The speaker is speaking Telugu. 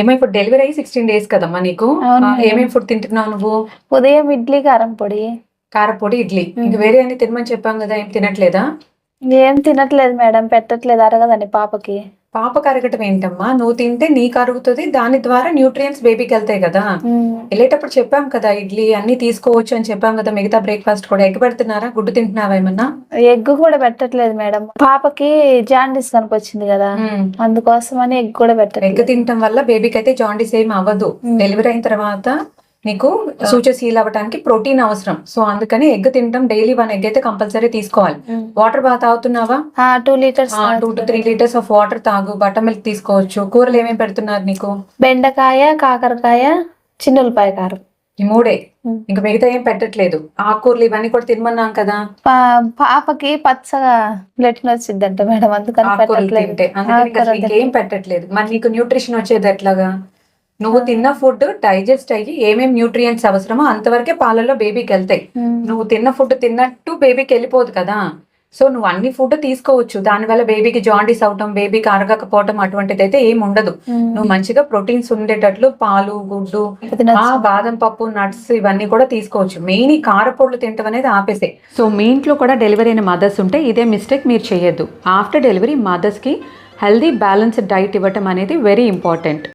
ఏమో ఇప్పుడు డెలివరీ అయ్యి 16 డేస్ కదమ్మా నీకు. అవును మేడం. ఏమేమి ఫుడ్ తింటున్నావు నువ్వు? ఉదయం ఇడ్లీ కారం పొడి. కారపొడి, ఇడ్లీ. ఇంక వేరే అన్ని తినమని చెప్పాం కదా, ఏం తినట్లేదా? ఏం తినట్లేదు మేడం, పెట్టట్లేదు, అరగదని పాపకి. పాపకు అరగటం ఏంటమ్మా? నువ్వు తింటే నీకు అరుగుతుంది, దాని ద్వారా న్యూట్రియంట్స్ బేబీకి వెళ్తాయి కదా. వెళ్ళేటప్పుడు చెప్పాం కదా ఇడ్లీ అన్ని తీసుకోవచ్చు అని చెప్పాం కదా. మిగతా బ్రేక్ఫాస్ట్ కూడా ఎగ్ పెడుతున్నారా? గుడ్డు తింటున్నావా ఏమన్నా? ఎగ్ కూడా పెట్టట్లేదు మేడం, పాపకి జాండీస్ కనిపించింది కదా, అందుకోసమని ఎగ్ కూడా ఎగ్ పెట్టట్లేదు. తినటం వల్ల బేబీకి అయితే జాండీస్ ఏం అవ్వదు. డెలివరీ అయిన తర్వాత నీకు సూచర్ సీల్ అవ్వడానికి ప్రోటీన్ అవసరం. సో అందుకని ఎగ్ తినటం, డైలీ 1 ఎగ్ అయితే కంపల్సరీ తీసుకోవాలి. వాటర్ బాగా తాగుతున్నావా? 2 litres. 2 to 3 litres of water తాగు. బటర్ మిల్క్ తీసుకోవచ్చు. కూరలు ఏమేమి పెడుతున్నారు నీకు? బెండకాయ, కాకరకాయ, చిన్నులపాయ కారం, ఈ 3. ఇంకా మిగతా ఏం పెట్టట్లేదు. ఆకుకూరలు ఇవన్నీ కూడా తినమన్నాం కదా. పాపకి పచ్చగా బ్లడ్ వచ్చిందంట మేడం, అందుకని ఆకుకూరలు పెట్టట్లేదు. తింటే అందుకని ఇంకేం పెట్టట్లేదు. మరి నీకు న్యూట్రిషన్ వచ్చేది ఎట్లాగా? నువ్వు తిన్న ఫుడ్ డైజెస్ట్ అయ్యి ఏమేమి న్యూట్రియంట్స్ అవసరమో అంతవరకే పాలలో బేబీకి వెళ్తాయి. నువ్వు తిన్న ఫుడ్ తిన్నట్టు బేబీకి వెళ్ళిపోదు కదా. సో నువ్వు అన్ని ఫుడ్ తీసుకోవచ్చు. దానివల్ల బేబీకి జాండీస్ అవటం, బేబీకి అరగకపోవటం అటువంటిది అయితే ఏం ఉండదు. నువ్వు మంచిగా ప్రోటీన్స్ ఉండేటట్లు పాలు, గుడ్డు, బాదం పప్పు, నట్స్ ఇవన్నీ కూడా తీసుకోవచ్చు. మెయిన్ ఈ కారపొడులు తింటం అనేది ఆపేసే. సో మీ ఇంట్లో కూడా డెలివరీ అయిన మదర్స్ ఉంటే ఇదే మిస్టేక్ మీరు చేయొద్దు. ఆఫ్టర్ డెలివరీ మదర్స్కి హెల్దీ బ్యాలెన్స్డ్ డైట్ ఇవ్వటం అనేది వెరీ ఇంపార్టెంట్.